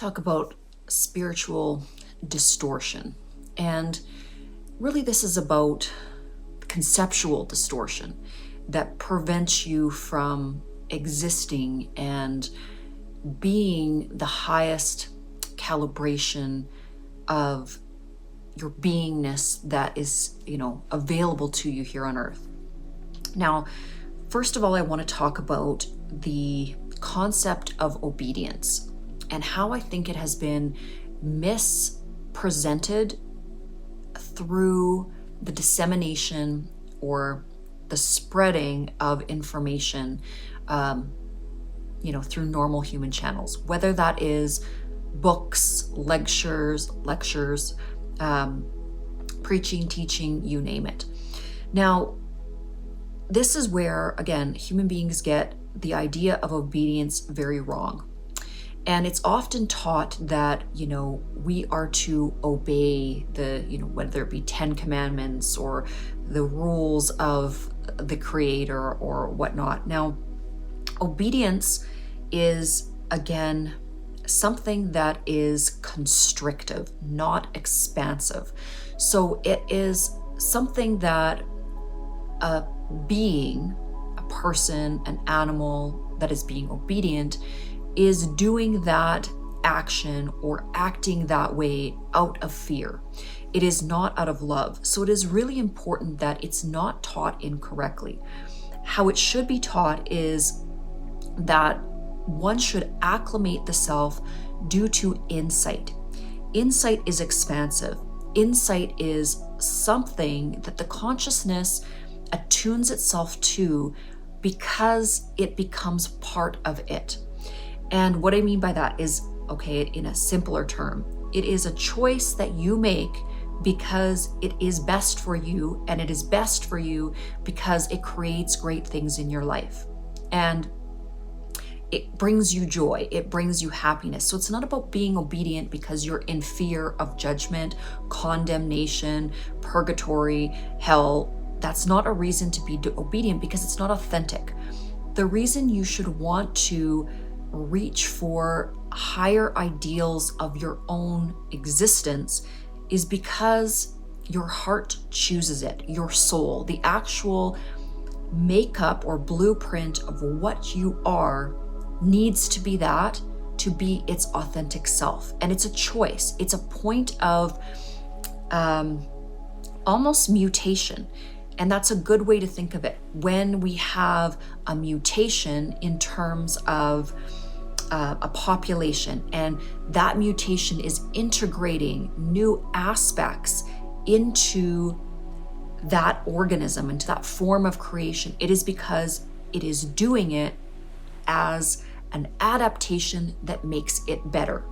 talk about spiritual distortion. And really, this is about conceptual distortion that prevents you from existing and being the highest calibration of your beingness that is, available to you here on earth. Now, first of all, I want to talk about the concept of obedience and how I think it has been mispresented through the dissemination or the spreading of information, through normal human channels, whether that is books, lectures, preaching, teaching, you name it. Now, this is where, again, human beings get the idea of obedience very wrong. And it's often taught that, we are to obey whether it be 10 commandments or the rules of the creator or whatnot. Now, obedience is, again, something that is constrictive, not expansive. So it is something that a being, a person, an animal that is being obedient is doing that action or acting that way out of fear. It is not out of love. So it is really important that it's not taught incorrectly. How it should be taught is that one should acclimate the self due to insight. Insight is expansive. Insight is something that the consciousness attunes itself to because it becomes part of it. And what I mean by that is, in a simpler term, it is a choice that you make because it is best for you, and it is best for you because it creates great things in your life. And it brings you joy, it brings you happiness. So it's not about being obedient because you're in fear of judgment, condemnation, purgatory, hell. That's not a reason to be obedient because it's not authentic. The reason you should want to reach for higher ideals of your own existence is because your heart chooses it, your soul, the actual makeup or blueprint of what you are needs to be that, to be its authentic self. And it's a choice. It's a point of almost mutation. And that's a good way to think of it. When we have a mutation in terms of a population, and that mutation is integrating new aspects into that organism, into that form of creation, it is because it is doing it as an adaptation that makes it better.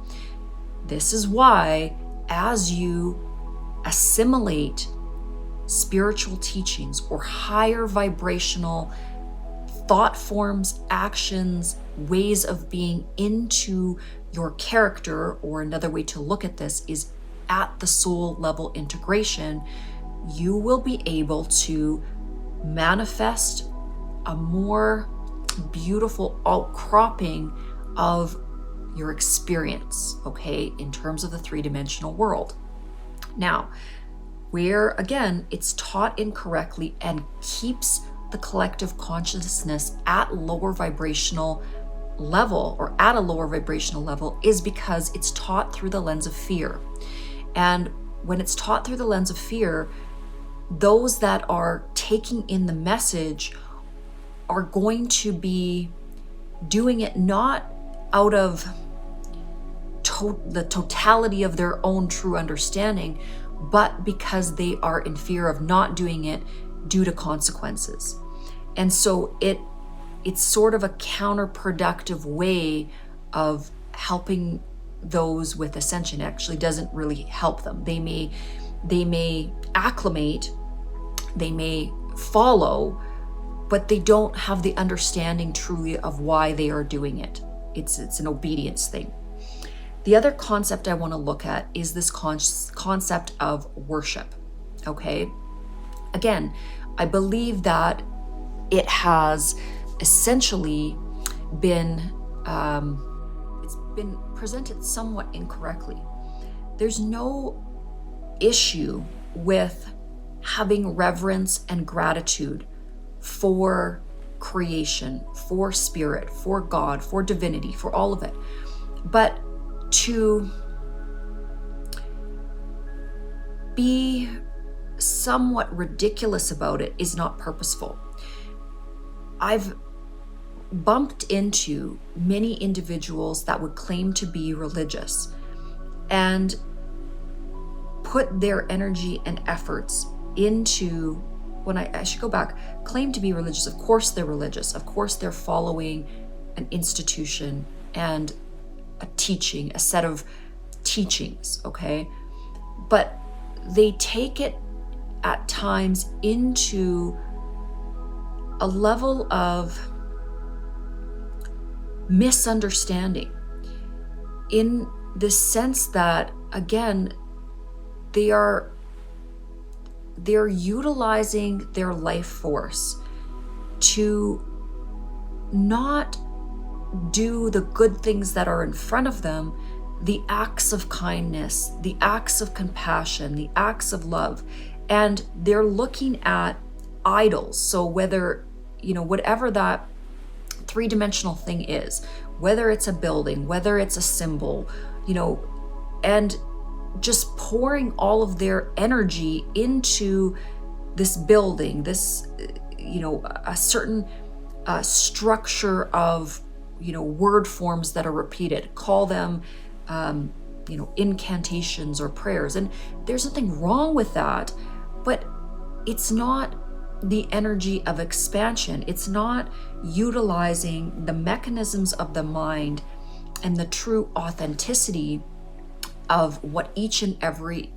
This is why, as you assimilate spiritual teachings or higher vibrational thought forms, actions, ways of being into your character, or another way to look at this is at the soul level integration, you will be able to manifest a more beautiful outcropping of your experience, in terms of the three-dimensional world. Now, where again, it's taught incorrectly and keeps the collective consciousness at lower vibrational level, or at a lower vibrational level, is because it's taught through the lens of fear. And when it's taught through the lens of fear, those that are taking in the message are going to be doing it not out of the totality of their own true understanding, but because they are in fear of not doing it due to consequences. And so it's sort of a counterproductive way of helping those with ascension. It actually doesn't really help them. They may acclimate, they may follow, but they don't have the understanding truly of why they are doing it. It's an obedience thing. The other concept I want to look at is this concept of worship. Again, I believe that it has essentially been been presented somewhat incorrectly. There's no issue with having reverence and gratitude for creation, for spirit, for God, for divinity, for all of it. But to be somewhat ridiculous about it is not purposeful. I've bumped into many individuals that would claim to be religious and put their energy and efforts into, when I should go back, claim to be religious. Of course they're religious. Of course they're following an institution and a teaching, a set of teachings, okay? But they take it at times into a level of misunderstanding, in the sense that, again, they're utilizing their life force to not do the good things that are in front of them, the acts of kindness, the acts of compassion, the acts of love, and they're looking at idols. So whether, whatever that three-dimensional thing is, whether it's a building, whether it's a symbol, and just pouring all of their energy into this building, this, a certain structure of, word forms that are repeated. Call them, incantations or prayers. And there's nothing wrong with that, but it's not the energy of expansion. It's not utilizing the mechanisms of the mind and the true authenticity of what each and every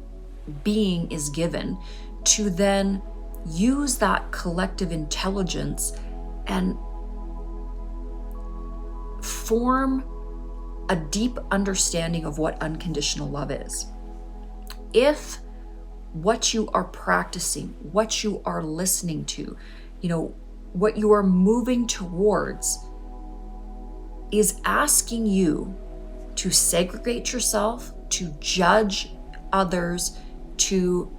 being is given to then use that collective intelligence and form a deep understanding of what unconditional love is. If what you are practicing, what you are listening to, what you are moving towards is asking you to segregate yourself, to judge others, to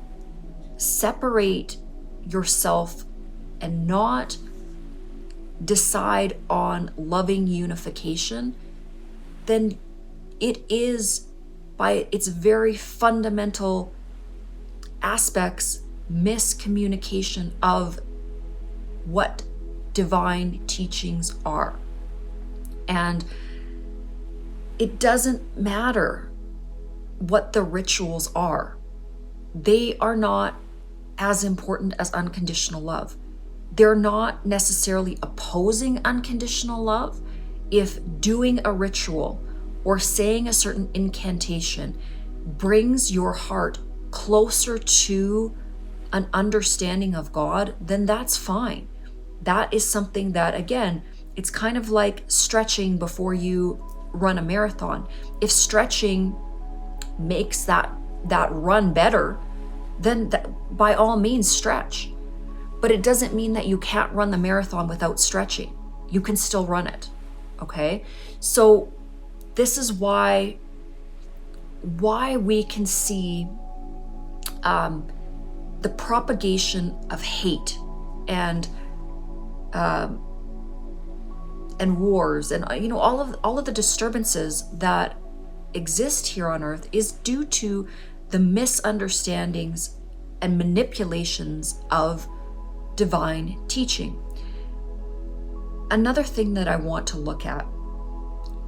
separate yourself and not decide on loving unification, then it is, by its very fundamental aspects, miscommunication of what divine teachings are. And it doesn't matter what the rituals are. They are not as important as unconditional love. They're not necessarily opposing unconditional love. If doing a ritual or saying a certain incantation brings your heart closer to an understanding of God, then that's fine. That is something that, again, it's kind of like stretching before you run a marathon. If stretching makes that run better, then by all means stretch. But it doesn't mean that you can't run the marathon without stretching. You can still run it, okay? So this is why we can see the propagation of hate and wars and all of the disturbances that exist here on earth is due to the misunderstandings and manipulations of divine teaching. Another thing that I want to look at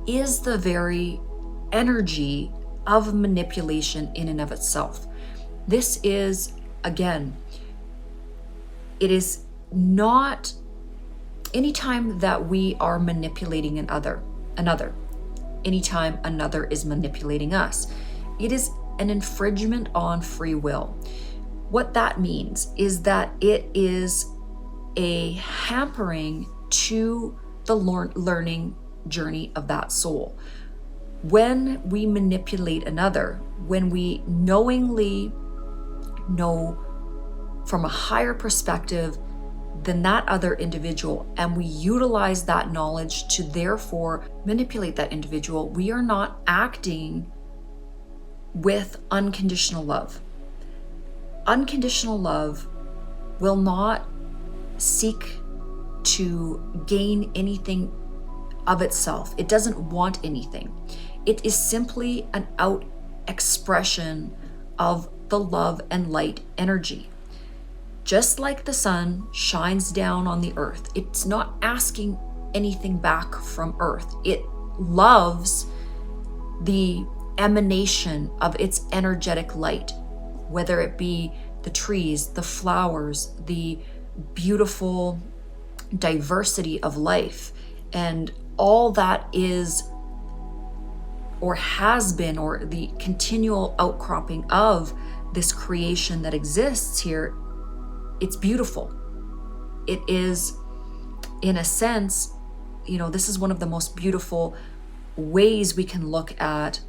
is the very energy of manipulation in and of itself. This is, again, it is not anytime that we are manipulating another, anytime another is manipulating us, it is an infringement on free will. What that means is that it is a hampering to the learning journey of that soul. When we manipulate another, when we knowingly know from a higher perspective than that other individual, and we utilize that knowledge to therefore manipulate that individual, we are not acting with unconditional love. Unconditional love will not seek to gain anything of itself. It doesn't want anything. It is simply an out expression of the love and light energy. Just like the sun shines down on the earth, it's not asking anything back from earth. It loves the emanation of its energetic light, whether it be the trees, the flowers, the beautiful diversity of life, and all that is or has been, or the continual outcropping of this creation that exists here. It's beautiful. It is, in a sense, this is one of the most beautiful ways we can look at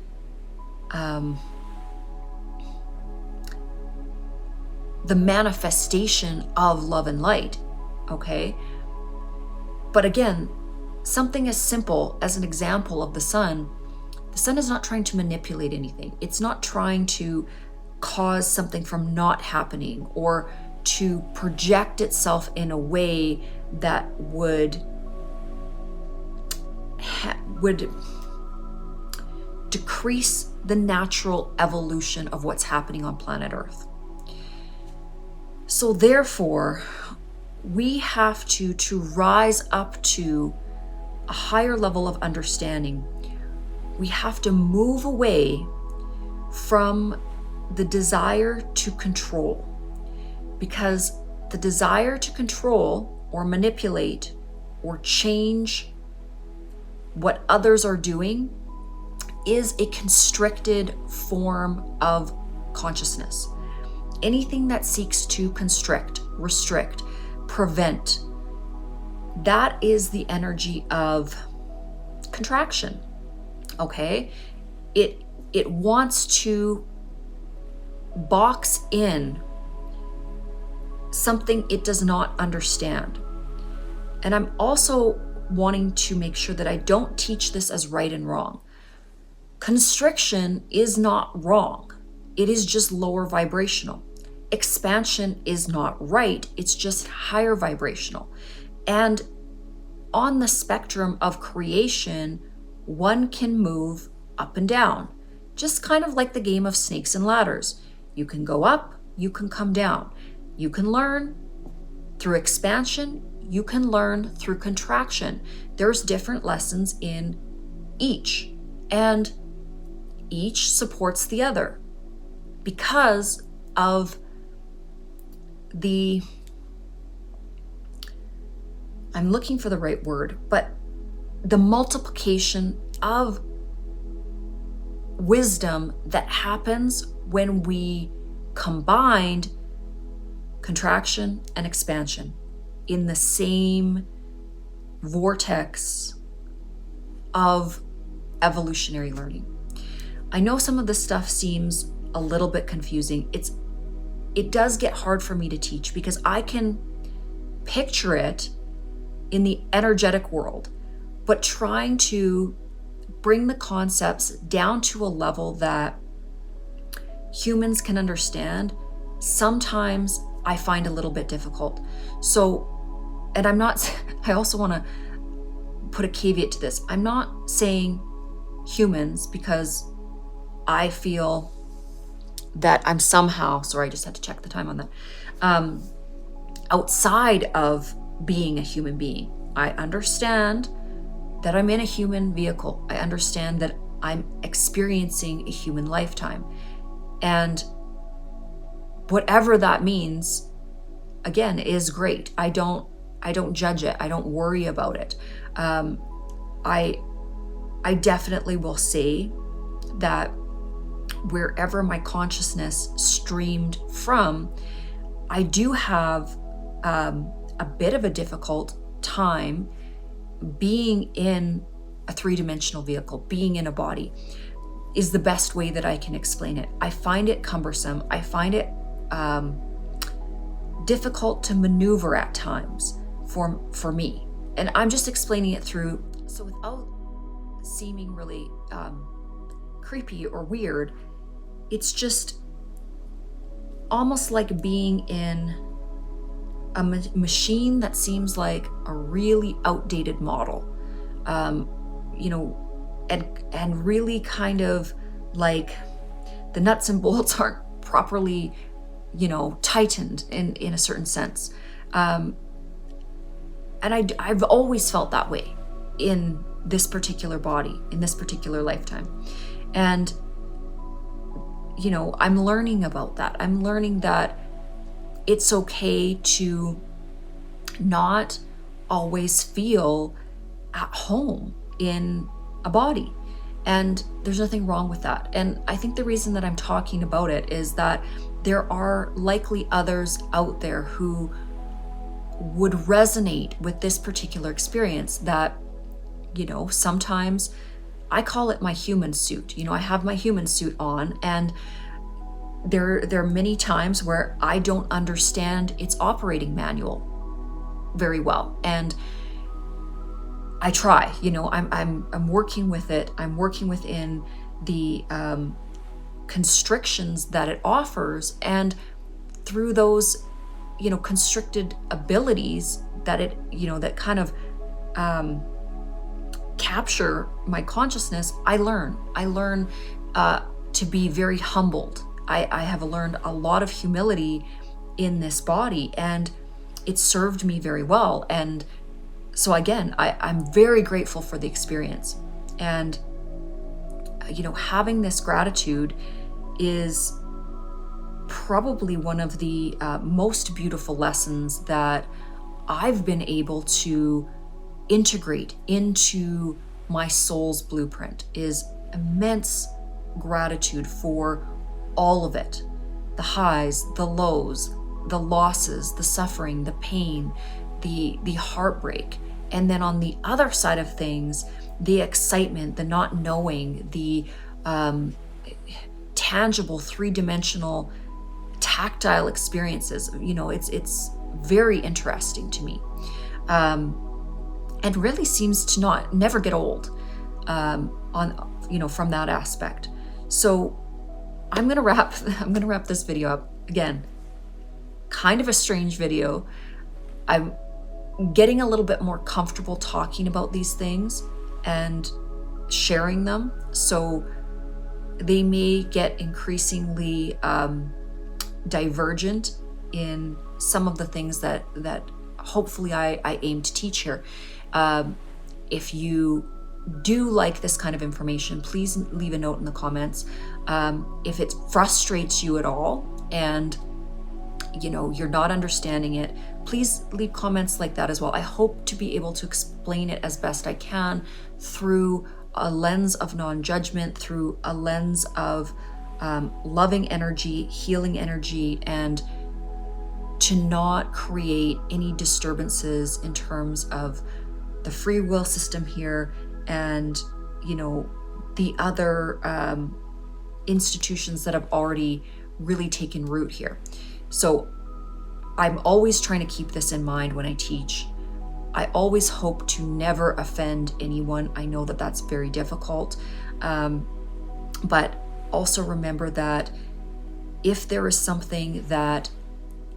the manifestation of love and light, okay? But again, something as simple as an example of the sun is not trying to manipulate anything. It's not trying to cause something from not happening or to project itself in a way that would decrease the natural evolution of what's happening on planet Earth. So therefore, we have to rise up to a higher level of understanding. We have to move away from the desire to control, because the desire to control or manipulate or change what others are doing is a constricted form of consciousness. Anything that seeks to constrict, restrict, prevent, that is the energy of contraction. Okay? It wants to box in something it does not understand. And I'm also wanting to make sure that I don't teach this as right and wrong. Constriction is not wrong. It is just lower vibrational. Expansion is not right. It's just higher vibrational. And on the spectrum of creation, one can move up and down, just kind of like the game of snakes and ladders. You can go up, you can come down. You can learn through expansion, you can learn through contraction. There's different lessons in each, and each supports the other because of I'm looking for the right word, but the multiplication of wisdom that happens when we combined contraction and expansion in the same vortex of evolutionary learning. I know some of this stuff seems a little bit confusing. It does get hard for me to teach because I can picture it in the energetic world, but trying to bring the concepts down to a level that humans can understand, sometimes I find a little bit difficult. So, and I also want to put a caveat to this. I'm not saying humans because I feel that I'm somehow, sorry, I just had to check the time on that, outside of being a human being. I understand that I'm in a human vehicle. I understand that I'm experiencing a human lifetime. And whatever that means, again, is great. I don't judge it. I don't worry about it. I definitely will say that wherever my consciousness streamed from, I do have a bit of a difficult time being in a three-dimensional vehicle, being in a body is the best way that I can explain it. I find it cumbersome. I find it difficult to maneuver at times for me. And I'm just explaining it through, so without seeming really creepy or weird, it's just almost like being in a machine that seems like a really outdated model, and really kind of like the nuts and bolts aren't properly, tightened in a certain sense. And I've always felt that way in this particular body, in this particular lifetime. And, I'm learning about that. I'm learning that it's okay to not always feel at home in a body. And there's nothing wrong with that. And I think the reason that I'm talking about it is that there are likely others out there who would resonate with this particular experience that, sometimes I call it my human suit. I have my human suit on, and there are many times where I don't understand its operating manual very well. And I try, I'm working with it. I'm working within the constrictions that it offers, and through those, constricted abilities that it, that kind of capture my consciousness, I learn to be very humbled. I have learned a lot of humility in this body, and it served me very well. And so again, I'm very grateful for the experience. And, having this gratitude is probably one of the most beautiful lessons that I've been able to integrate into my soul's blueprint, is immense gratitude for all of it. The highs, the lows, the losses, the suffering, the pain, the heartbreak. And then on the other side of things, the excitement, the not knowing, the tangible, three-dimensional, tactile experiences. It's very interesting to me. And really seems to never get old from that aspect. So I'm gonna wrap this video up. Again, kind of a strange video. I'm getting a little bit more comfortable talking about these things and sharing them, so they may get increasingly divergent in some of the things that hopefully I aim to teach here. If you do like this kind of information, please leave a note in the comments. If it frustrates you at all and you're not understanding it, please leave comments like that as well. I hope to be able to explain it as best I can through a lens of non-judgment, through a lens of loving energy, healing energy, and to not create any disturbances in terms of the free will system here and the other institutions that have already really taken root here. So I'm always trying to keep this in mind when I teach. I always hope to never offend anyone. I know that that's very difficult, but also remember that if there is something that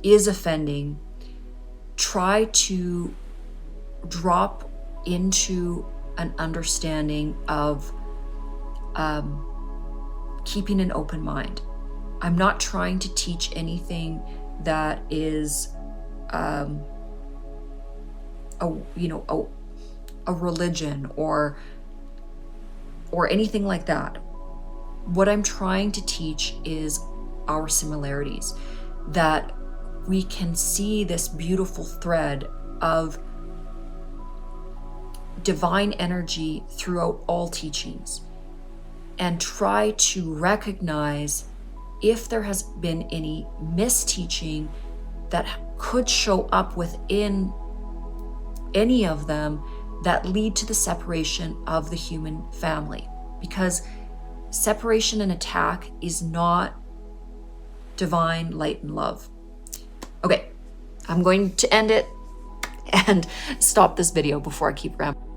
is offending, try to drop into an understanding of keeping an open mind. I'm not trying to teach anything that is a religion or anything like that. What I'm trying to teach is our similarities, that we can see this beautiful thread of divine energy throughout all teachings, and try to recognize if there has been any misteaching that could show up within any of them that lead to the separation of the human family. Because separation and attack is not divine light and love. Okay, I'm going to end it and stop this video before I keep rambling.